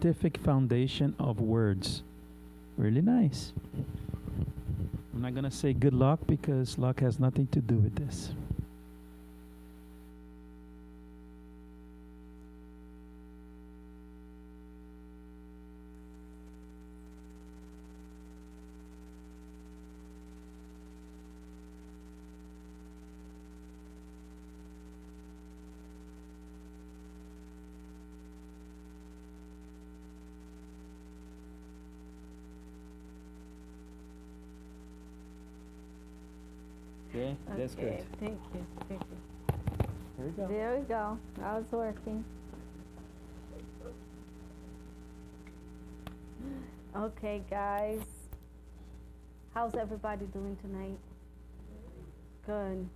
Scientific foundation of words. Really nice. I'm not going to say good luck because luck has nothing to do with this. Okay, that's good. Thank you. Thank you. Here we go. There we go. Now it's working. Okay, guys. How's everybody doing tonight? Good.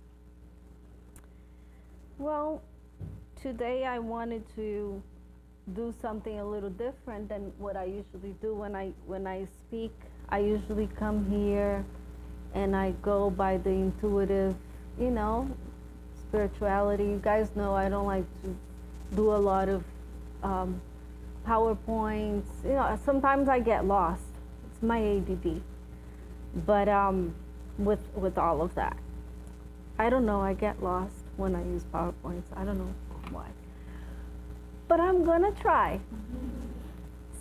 Well, today I wanted to do something a little different than what I usually do when I speak. I usually come here and I go by the intuitive, spirituality. You guys know I don't like to do a lot of PowerPoints. Sometimes I get lost. It's my ADD. But with all of that, I don't know, I get lost when I use PowerPoints. I don't know why. But I'm gonna try.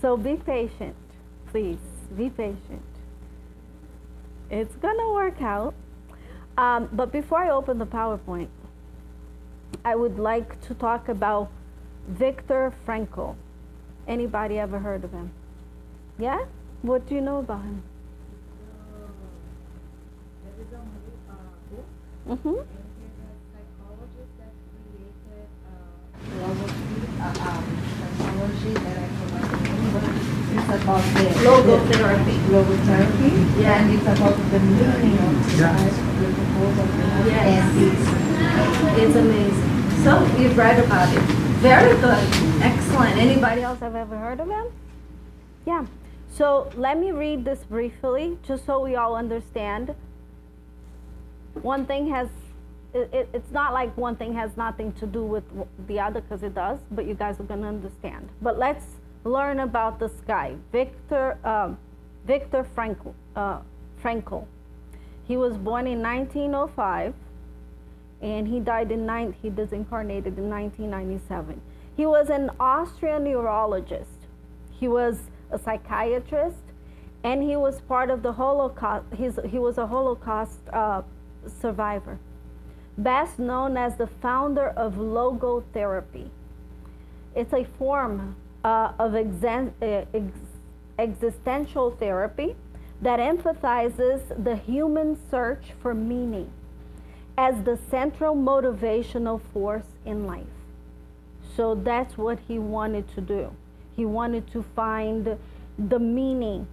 So be patient, please, be patient. It's gonna work out. But before I open the PowerPoint, I would like to talk about Viktor Frankl. Anybody ever heard of him? Yeah? What do you know about him? There is a book. Mm-hmm. And he's a psychologist that created psychology that I forgot the name, but it's about the Logotherapy. Logotherapy. Yeah. And it's about the meaning of the proposal. Yes. And It's amazing. So you've read about it. Very good. Excellent. Anybody else have ever heard of him? Yeah. So let me read this briefly, just so we all understand. One thing has, it's not like one thing has nothing to do with the other, because it does, but you guys are going to understand. But let's learn about this guy, Viktor Frankl. He was born in 1905, and he died he disincarnated in 1997. He was an Austrian neurologist. He was a psychiatrist, and he was part of the Holocaust. He was a Holocaust survivor, best known as the founder of logotherapy. It's a form of existential therapy that emphasizes the human search for meaning as the central motivational force in life. So that's what he wanted to do. He wanted to find the meaning,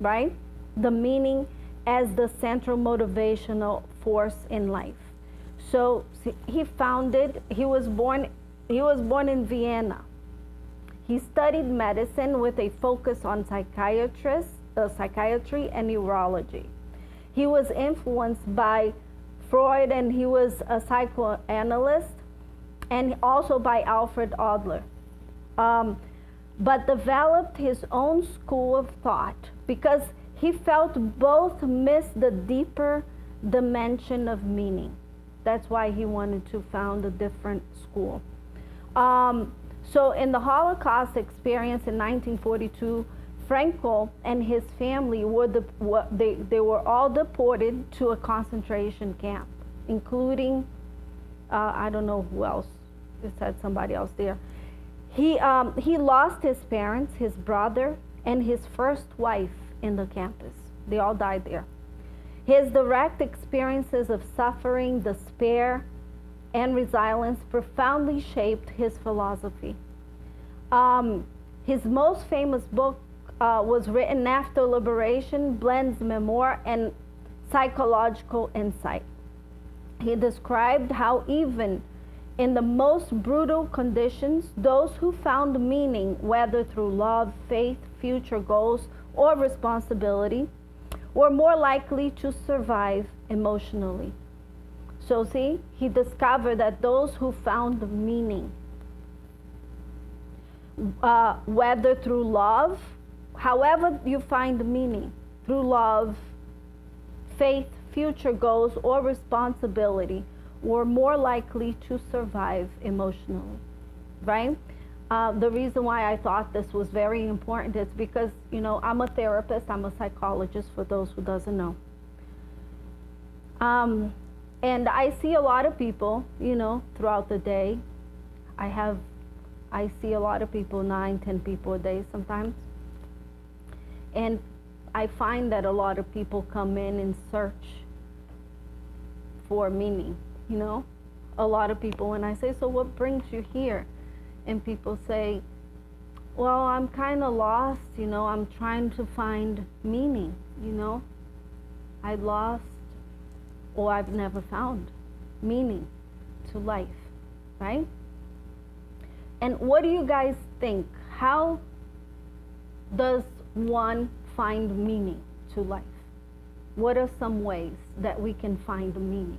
right? The meaning as the central motivational force in life. So he was born in Vienna. He studied medicine with a focus on psychiatry and neurology. He was influenced by Freud, and he was a psychoanalyst, and also by Alfred Adler. But developed his own school of thought because he felt both missed the deeper dimension of meaning. That's why he wanted to found a different school. So in the Holocaust experience in 1942, Frankl and his family they were all deported to a concentration camp, including, I don't know who else, it said somebody else there. He lost his parents, his brother, and his first wife in the campus. They all died there. His direct experiences of suffering, despair, and resilience profoundly shaped his philosophy. His most famous book was written after liberation, blends memoir and psychological insight. He described how even in the most brutal conditions, those who found meaning, whether through love, faith, future goals, or responsibility, were more likely to survive emotionally. So see, he discovered that those who found meaning whether through love, however you find meaning, through love, faith, future goals, or responsibility, we're more likely to survive emotionally, right? The reason why I thought this was very important is because, you know, I'm a therapist, I'm a psychologist, for those who doesn't know. And I see a lot of people, you know, throughout the day. I see a lot of people, 9, 10 people a day sometimes. And I find that a lot of people come in search for meaning, you know. A lot of people, when I say, so what brings you here? And people say, well, I'm kind of lost, you know, I'm trying to find meaning, you know. I lost, or I've never found meaning to life, right? And what do you guys think? How does one find meaning to life? What are some ways that we can find meaning?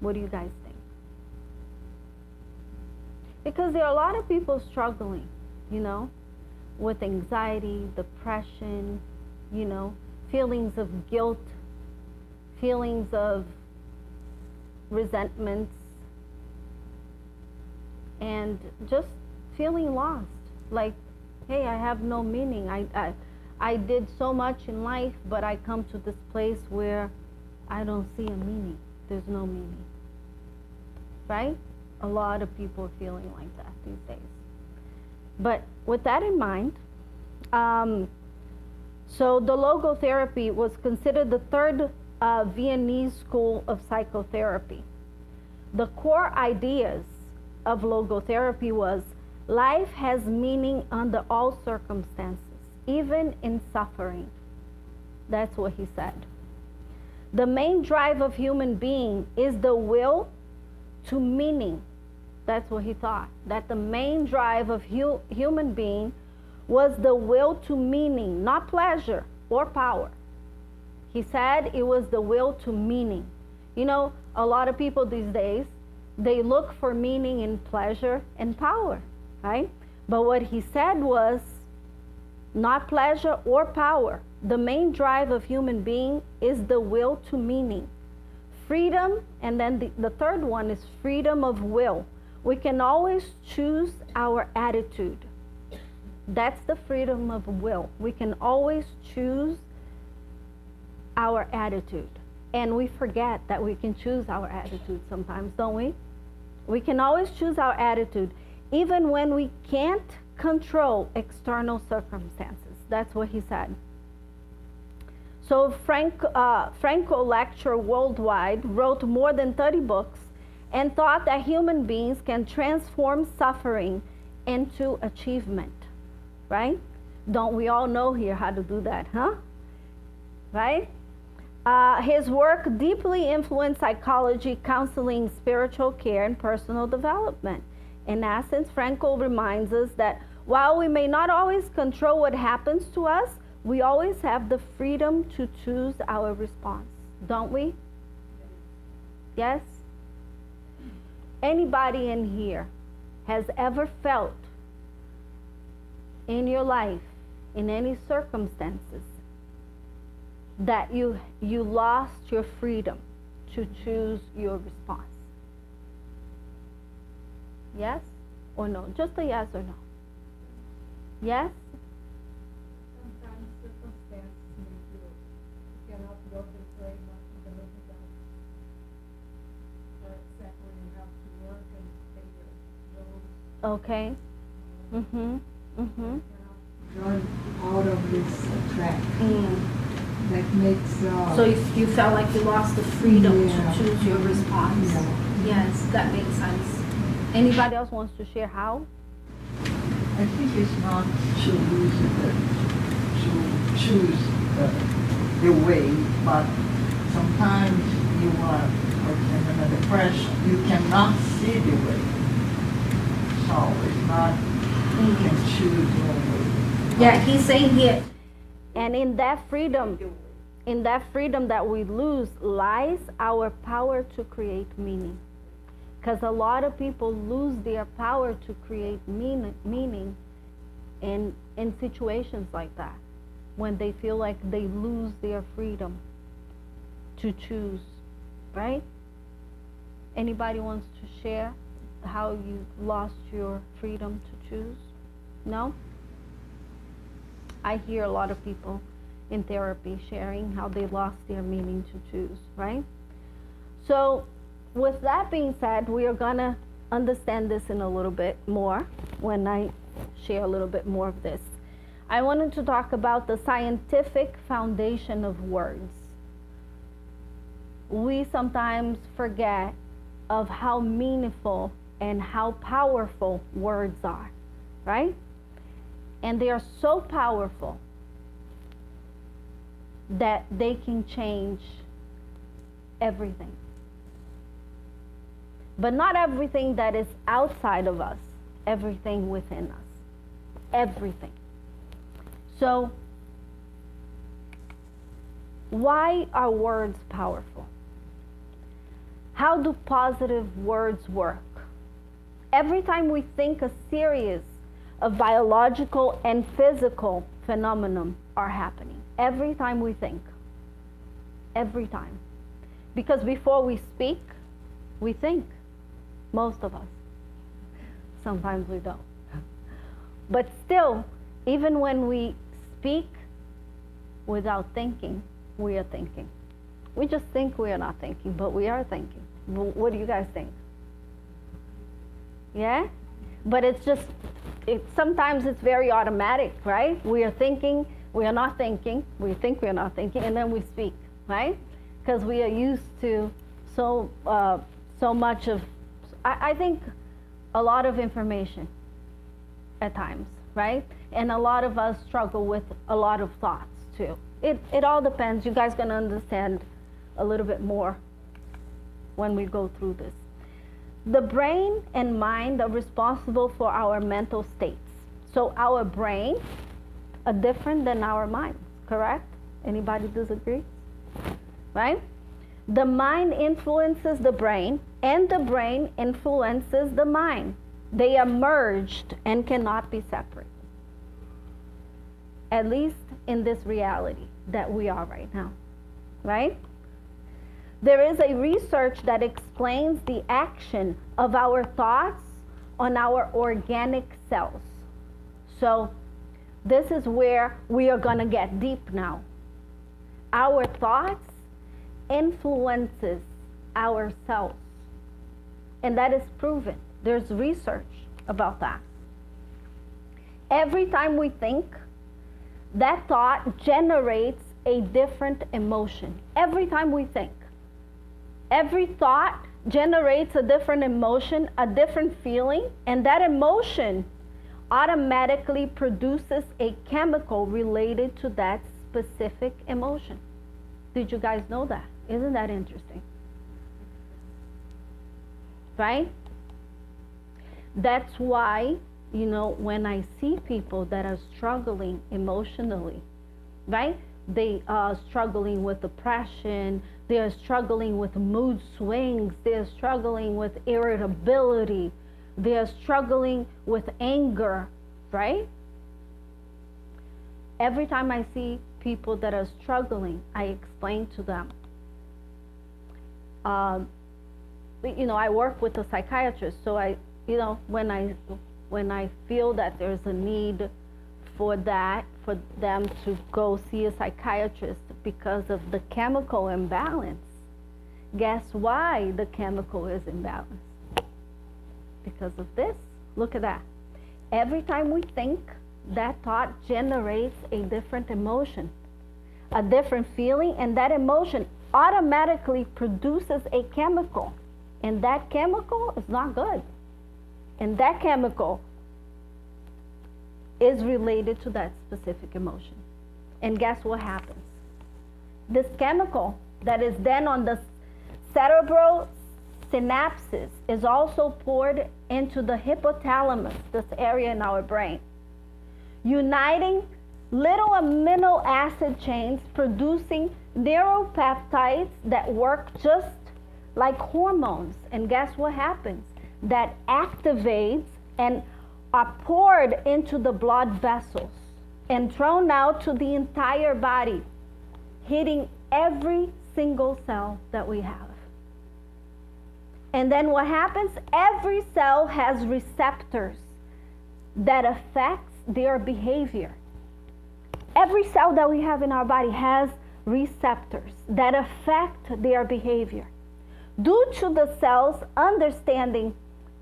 What do you guys think? Because there are a lot of people struggling, you know, with anxiety, depression, you know, feelings of guilt, feelings of resentments, and just feeling lost. Like, hey, I have no meaning. I did so much in life, but I come to this place where I don't see a meaning. There's no meaning, right? A lot of people are feeling like that these days. But with that in mind, so the logotherapy was considered the third Viennese school of psychotherapy. The core ideas of logotherapy was life has meaning under all circumstances, even in suffering. That's what he said. The main drive of human being is the will to meaning. That's what he thought, that the main drive of human being was the will to meaning, not pleasure or power. He said it was the will to meaning. You know, a lot of people these days, they look for meaning in pleasure and power, right? But what he said was not pleasure or power. The main drive of human being is the will to meaning. Freedom, and then the third one is freedom of will. We can always choose our attitude. That's the freedom of will. We can always choose our attitude. And we forget that we can choose our attitude sometimes, don't we? We can always choose our attitude, even when we can't control external circumstances. That's what he said. So Franco lectured worldwide, wrote more than 30 books, and thought that human beings can transform suffering into achievement, right? Don't we all know here how to do that, huh? Right? His work deeply influenced psychology, counseling, spiritual care, and personal development. In essence, Franco reminds us that while we may not always control what happens to us, we always have the freedom to choose our response, don't we? Yes? Anybody in here has ever felt in your life, in any circumstances, that you lost your freedom to choose your response? Yes or no? Just a yes or no. Yes? Sometimes circumstances make you cannot go this way, not to the living God. For example, when you have to work and pay your bills. Okay. Run out of this track. That makes. So you felt like you lost the freedom Yeah. to choose your response. Yeah. Yes, that makes sense. Anybody else wants to share how? I think it's not to choose the way, but sometimes you are in a depression, you cannot see the way. So it's not, you can choose your way. Yeah, he's saying here, and in that freedom that we lose lies our power to create meaning. Because a lot of people lose their power to create meaning in situations like that, when they feel like they lose their freedom to choose, right? Anybody wants to share how you lost your freedom to choose? No? I hear a lot of people in therapy sharing how they lost their meaning to choose, right? So with that being said, we are going to understand this in a little bit more when I share a little bit more of this. I wanted to talk about the scientific foundation of words. We sometimes forget of how meaningful and how powerful words are, right? And they are so powerful that they can change everything. But not everything that is outside of us, everything within us. Everything. So, why are words powerful? How do positive words work? Every time we think a series of biological and physical phenomena are happening. Every time we think. Every time. Because before we speak, we think. Most of us. Sometimes we don't. But still, even when we speak without thinking, we are thinking. We just think we are not thinking, but we are thinking. What do you guys think? Yeah? But it's just, sometimes it's very automatic, right? We are thinking, we are not thinking, we think we are not thinking, and then we speak, right? Because we are used to so much of, I think, a lot of information at times, right? And a lot of us struggle with a lot of thoughts too. It all depends. You guys are going to understand a little bit more when we go through this. The brain and mind are responsible for our mental states. So our brain are different than our minds, correct? Anybody disagree? Right? The mind influences the brain, and the brain influences the mind. They are merged and cannot be separate. At least in this reality that we are right now, right? There is a research that explains the action of our thoughts on our organic cells. So this is where we are going to get deep now. Our thoughts influences our cells. And that is proven. There's research about that. Every time we think, that thought generates a different emotion. Every time we think. Every thought generates a different emotion, a different feeling, and that emotion automatically produces a chemical related to that specific emotion. Did you guys know that? Isn't that interesting? Right? That's why, you know, when I see people that are struggling emotionally, right? They are struggling with depression, they are struggling with mood swings, they are struggling with irritability, they are struggling with anger, right? Every time I see people that are struggling, I explain to them. You know, I work with a psychiatrist, so when I feel that there's a need for them to go see a psychiatrist because of the chemical imbalance, guess why the chemical is imbalanced? Because of this. Look at that. Every time we think, that thought generates a different emotion, a different feeling, and that emotion automatically produces a chemical. And that chemical is not good. And that chemical is related to that specific emotion. And guess what happens? This chemical that is then on the cerebral synapses is also poured into the hypothalamus, this area in our brain, uniting little amino acid chains, producing neuropeptides that work just like hormones. And guess what happens? That activates and are poured into the blood vessels and thrown out to the entire body, hitting every single cell that we have. And then what happens? Every cell has receptors that affects their behavior. Every cell that we have in our body has receptors that affect their behavior. Due to the cells understanding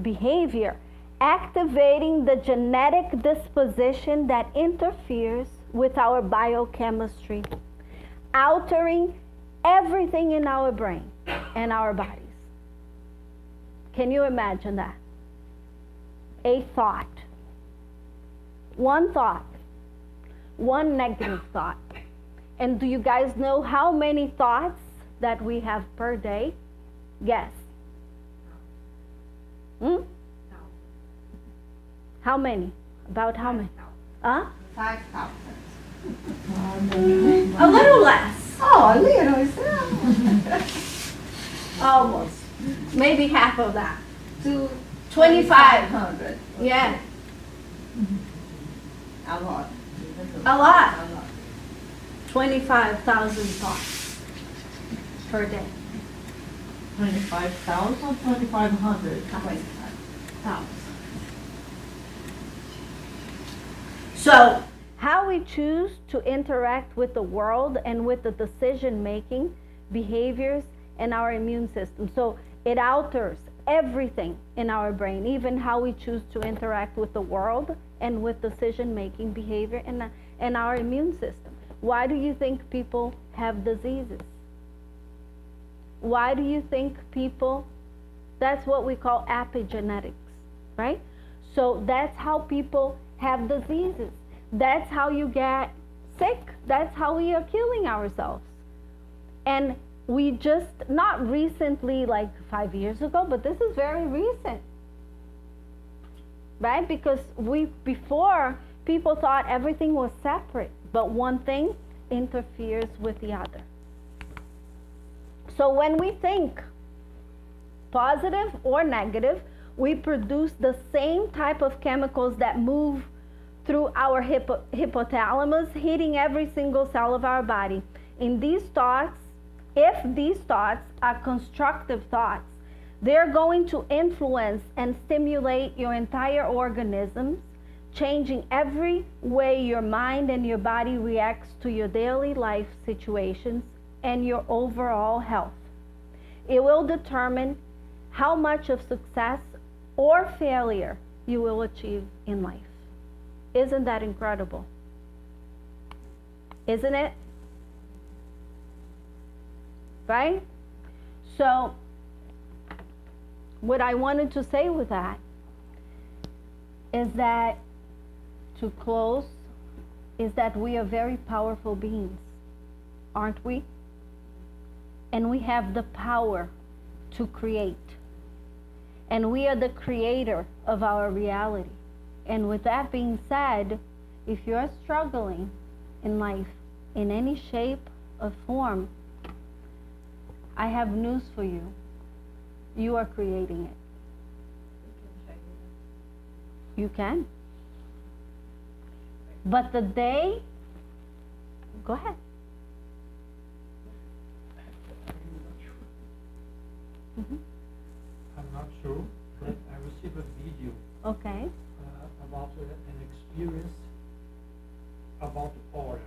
behavior, activating the genetic disposition that interferes with our biochemistry, altering everything in our brain and our bodies. Can you imagine that? A thought. One thought. One negative thought. And do you guys know how many thoughts that we have per day? Guess. How many? About how many? 5,000. A little less. Oh, a little is that? Almost. Maybe half of that. To 2,500. Yeah. A lot. A lot. A lot. 25,000 thoughts per day. 25,000, 2,500. 25,000. So, how we choose to interact with the world and with the decision-making, behaviors, and our immune system. So, it alters everything in our brain, even how we choose to interact with the world and with decision-making, behavior, and our immune system. Why do you think people have diseases? Why do you think people, that's what we call epigenetics, right? So that's how people have diseases. That's how you get sick. That's how we are killing ourselves. And we just, not recently, like 5 years ago, but this is very recent, right? Because before, people thought everything was separate, but one thing interferes with the other. So when we think positive or negative, we produce the same type of chemicals that move through our hypothalamus, hitting every single cell of our body. In these thoughts, if these thoughts are constructive thoughts, they're going to influence and stimulate your entire organism, changing every way your mind and your body reacts to your daily life situations and your overall health. It will determine how much of success or failure you will achieve in life. Isn't that incredible? Isn't it? Right? So, what I wanted to say with that is that, to close, is that we are very powerful beings, aren't we? And we have the power to create. And we are the creator of our reality. And with that being said, if you're struggling in life in any shape or form, I have news for you. You are creating it. You can. But the day, go ahead. Mm-hmm. I'm not sure, but I received a video Okay. about an experience about water.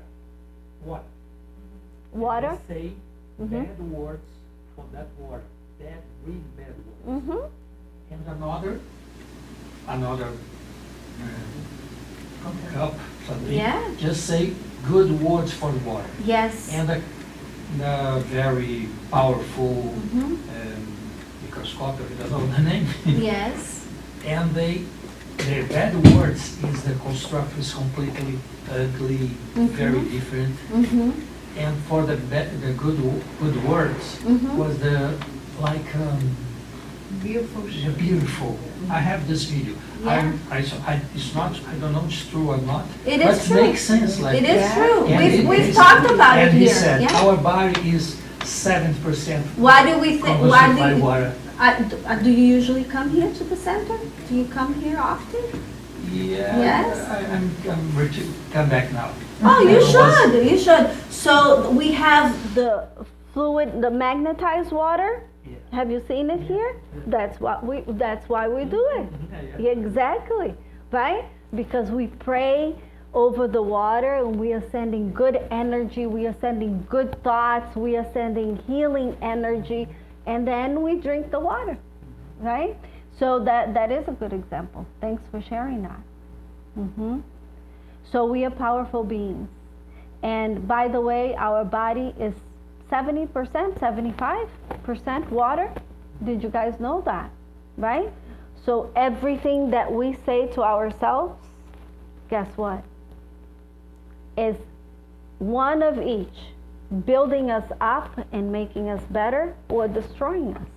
Water? They say bad words for that water. Bad, really bad words. Mm-hmm. And another cup, something. Yeah. Just say good words for the water. Yes. And the very powerful Mm-hmm. microscopic, I don't know the name. Yes. And their bad words is the construct is completely ugly, very different. Mm-hmm. And for the good words was the Beautiful. beautiful. I have this video. Yeah. It's not. I don't know if it's true or not. It but is true. It makes sense. Like It is true. And We've talked about it and here. he said Yeah. our body is 70%. Why do we think? composed by water. Do you usually come here to the center? Do you come here often? Yeah. Yes? I'm ready to come back now. Oh, you It was- should. You should. So we have the fluid, the magnetized water. Yeah. Have you seen it here? That's why we do it. Yeah. Exactly, right? Because we pray over the water and we are sending good energy, we are sending good thoughts, we are sending healing energy, and then we drink the water, right? So that is a good example. Thanks for sharing that. So we are powerful beings. And by the way, our body is 70%, 75% water. Did you guys know that, right? So everything that we say to ourselves, guess what? Is one of each, building us up and making us better or destroying us,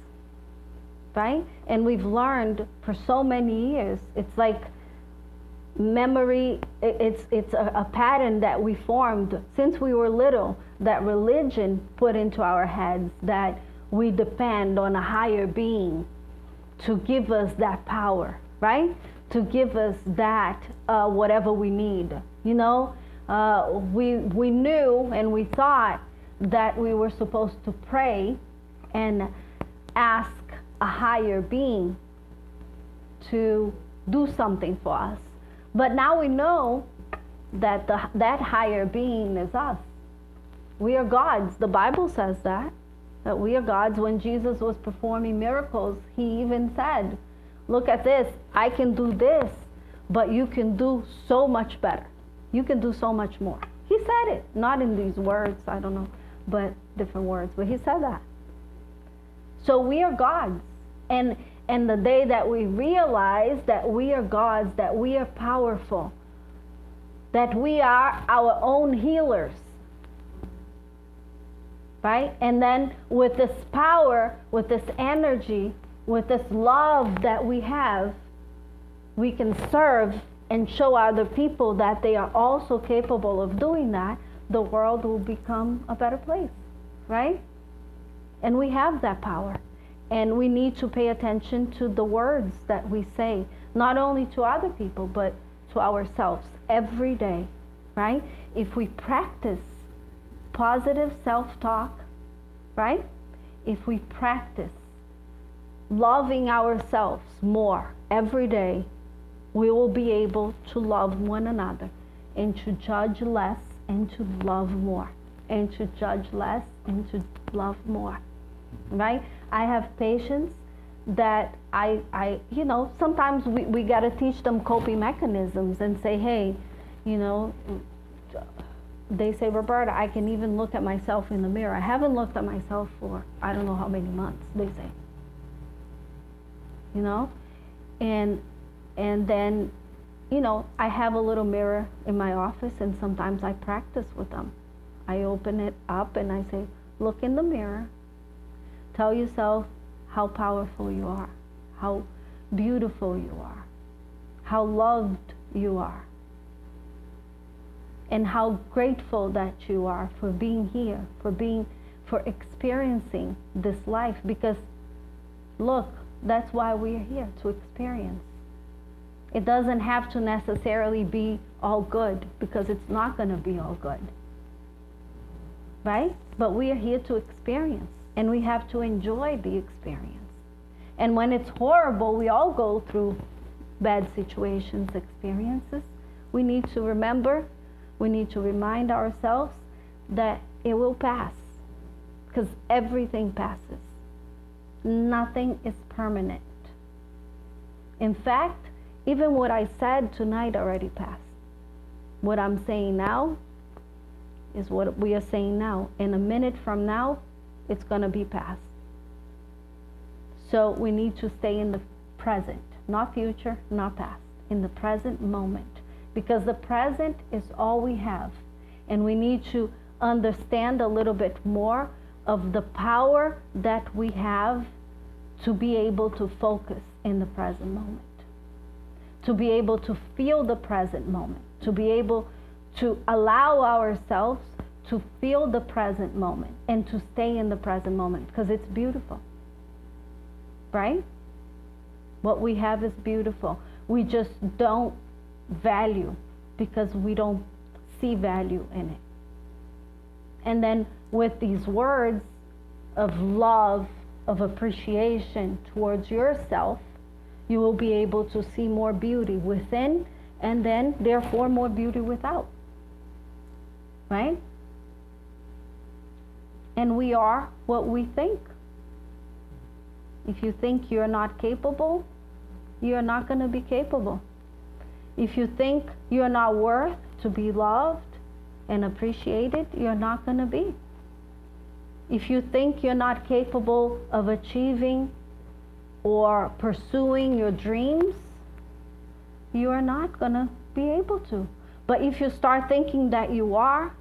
right? And we've learned for so many years, it's like memory, it's a pattern that we formed since we were little, that religion put into our heads, that we depend on a higher being to give us that power, right? To give us that whatever we need. You know, we knew and we thought that we were supposed to pray and ask a higher being to do something for us. But now we know that that higher being is us. We are gods. The Bible says that we are gods. When Jesus was performing miracles, he even said, look at this, I can do this, but you can do so much better. You can do so much more. He said it, not in these words, I don't know, but different words, but he said that. So we are gods. And the day that we realize that we are gods, that we are powerful, that we are our own healers, right? And then with this power, with this energy, with this love that we have, we can serve and show other people that they are also capable of doing that. The world will become a better place, right? And we have that power. And we need to pay attention to the words that we say, not only to other people, but to ourselves every day, right? If we practice positive self-talk, right? If we practice loving ourselves more every day, we will be able to love one another and to judge less and to love more, and to judge less and to love more, right? I have patients that I you know, sometimes we got to teach them coping mechanisms and say, hey, you know, they say, Roberta, I can even look at myself in the mirror. I haven't looked at myself for I don't know how many months, they say. You know? And then, you know, I have a little mirror in my office, and sometimes I practice with them. I open it up and I say, look in the mirror. Tell yourself how powerful you are, how beautiful you are, how loved you are, and how grateful that you are for being here, for experiencing this life. Because look, that's why we are here, to experience. It doesn't have to necessarily be all good, because it's not going to be all good, right? But we are here to experience. And we have to enjoy the experience. And when it's horrible, we all go through bad situations, experiences. We need to remember, we need to remind ourselves that it will pass. Because everything passes. Nothing is permanent. In fact, even what I said tonight already passed. What I'm saying now is what we are saying now. In a minute from now, it's going to be past. So we need to stay in the present, not future, not past, in the present moment, because the present is all we have. And we need to understand a little bit more of the power that we have to be able to focus in the present moment, to be able to feel the present moment, to be able to allow ourselves to feel the present moment and to stay in the present moment, because it's beautiful, right? What we have is beautiful. We just don't value because we don't see value in it. And then with these words of love, of appreciation towards yourself, you will be able to see more beauty within and then therefore more beauty without. Right? And we are what we think. If you think you're not capable, you're not going to be capable. If you think you're not worth to be loved and appreciated, you're not going to be. If you think you're not capable of achieving or pursuing your dreams, you are not going to be able to. But if you start thinking that you are,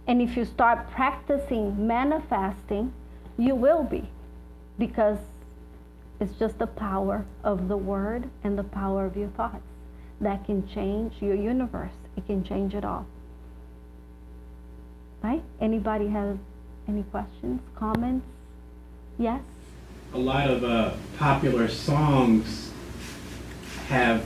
and if you start practicing manifesting, you will be. Because it's just the power of the word and the power of your thoughts that can change your universe. It can change it all. Right? Anybody have any questions, comments? Yes? A lot of popular songs have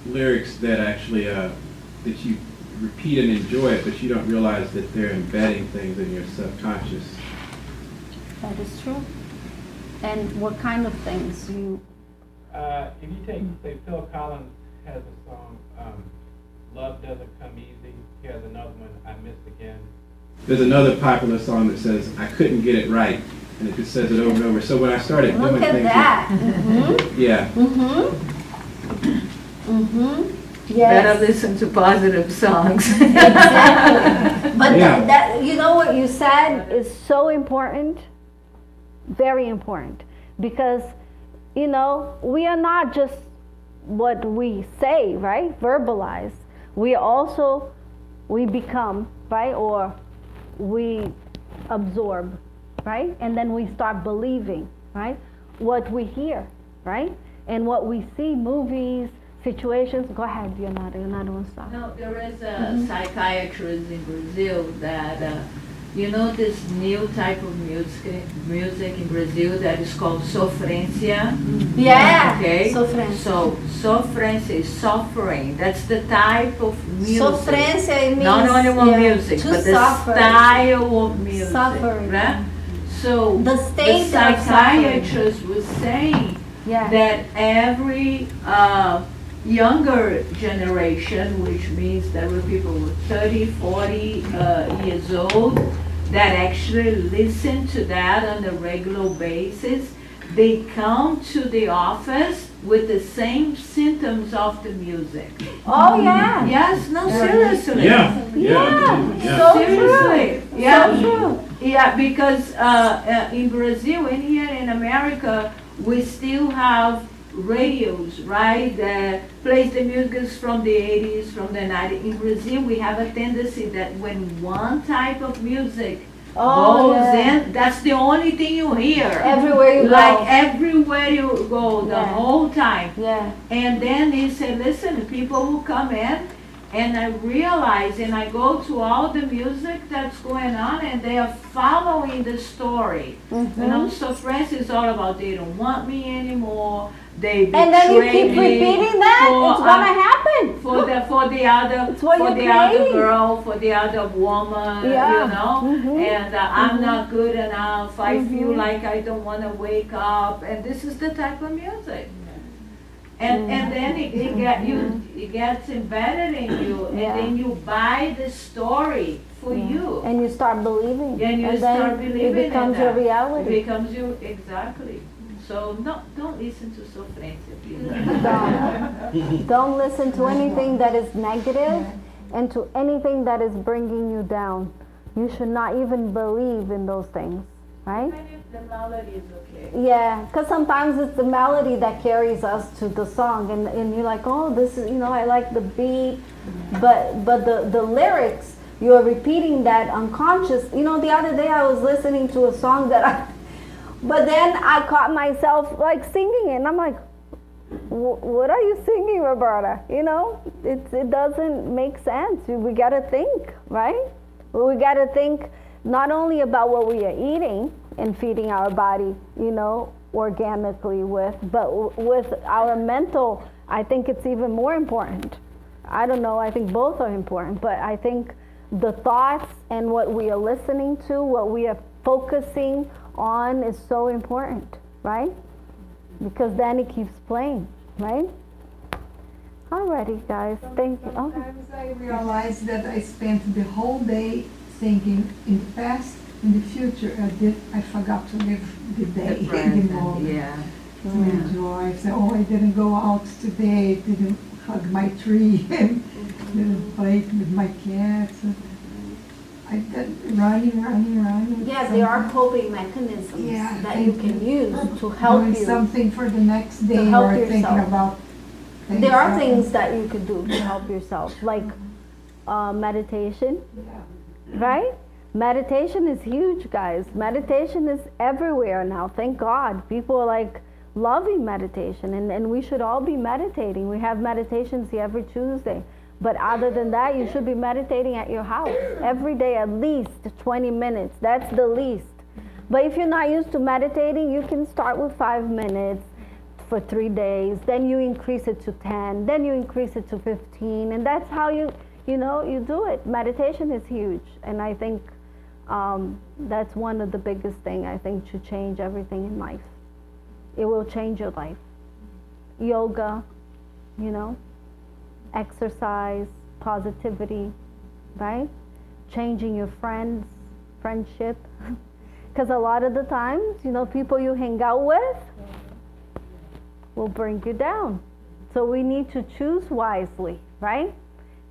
lyrics that actually that you repeat and enjoy it, but you don't realize that they're embedding things in your subconscious. That is true. And what kind of things you? If you take, say, Phil Collins has a song, Love Doesn't Come Easy. He has another one, I Missed Again. There's another popular song that says, I couldn't get it right. And it just says it over and over. So when I started doing Look at things... that. Mm-hmm. Yeah. Mm-hmm. Mm-hmm. Better listen to positive songs. Exactly. But Yeah. that, you know what you said is so important, very important, because, you know, we are not just what we say, right? Verbalize. We also, we become, right? Or we absorb, right? And then we start believing, right? What we hear, right? And what we see, movies, situations. Go ahead, you're not going to stop. No, there is a psychiatrist in Brazil that, you know, this new type of music in Brazil that is called sofrência. Yeah. Okay. Sofrência. So sofrência is suffering. That's the type of music. Sofrência means not only one music, to but the suffer. style of music. Suffering. Right? So The state of psychiatrist was saying Yeah. that every younger generation, which means there were people with 30, 40 years old that actually listen to that on a regular basis, they come to the office with the same symptoms of the music. Oh, yeah. Yes, no, seriously. Yeah. So Seriously. true. Yeah. So true. Yeah, because in Brazil and here in America, we still have radios, right, that plays the music from the 80s, from the 90s. In Brazil, we have a tendency that when one type of music goes in, that's the only thing you hear. Everywhere you Like go. everywhere you go, the Yeah. whole time. Yeah. And then he said, listen, people who come in, and I realize, and I go to all the music that's going on, and they are following the story. Mm-hmm. You know, so France is all about they don't want me anymore. They betray And then you keep me repeating that, for, it's gonna happen. for the other It's what for you're the other creating. girl, for the other woman, Yeah. you know. Mhm. And I'm not good enough. I feel Mhm. like I don't want to wake up. And this is the type of music. And then it gets embedded in you, and Yeah. then you buy the story for you. And you start believing. And you then start believing it becomes in your that. reality. It becomes you, exactly. So don't listen to sofrência, please. Don't listen to anything that is negative and to anything that is bringing you down. You should not even believe in those things, right? Even if the melody is okay. Yeah, because sometimes it's the melody that carries us to the song, and you're like, oh, this is, you know, I like the beat, but the lyrics, you're repeating that unconscious. You know, the other day I was listening to a song but then I caught myself like singing it, and I'm like, what are you singing, Roberta? You know, it doesn't make sense. We got to think, right? We got to think not only about what we are eating and feeding our body, you know, organically with, but with our mental I think it's even more important. I don't know, I think both are important, but I think the thoughts and what we are listening to, what we are focusing on is so important, right? Because then it keeps playing, right? Alrighty, guys, thank you. Oh. Sometimes I realize that I spent the whole day thinking in the past, in the future. I forgot to live the day, the moment. Yeah. To enjoy. So, oh, I didn't go out today, didn't hug my tree, didn't play with my cats. I did running. Yeah, there are coping mechanisms that you can use to help doing you. something for the next day, help or yourself. thinking about things. There are things that you could do to help yourself, like meditation, right? Meditation is huge, guys. Meditation is everywhere now, thank God. People are like loving meditation, and we should all be meditating. We have meditations here every Tuesday. But other than that, you should be meditating at your house every day, at least 20 minutes. That's the least. But if you're not used to meditating, you can start with 5 minutes for 3 days. Then you increase it to 10. Then you increase it to 15. And that's how you do it. Meditation is huge. And I think that's one of the biggest things, I think, to change everything in life. It will change your life. Yoga, exercise, positivity, right? Changing your friendship. Because a lot of the times, people you hang out with will bring you down. So we need to choose wisely, right?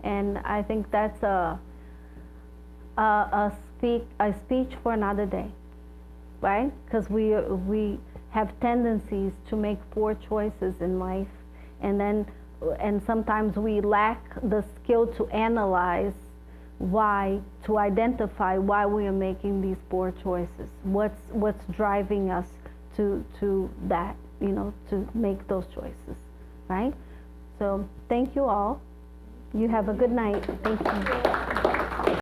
And I think that's a speech for another day, right? Because we have tendencies to make poor choices in life, and sometimes we lack the skill to analyze why, to identify why we are making these poor choices. What's driving us to that, to make those choices, right? So thank you all. You have a good night. Thank you.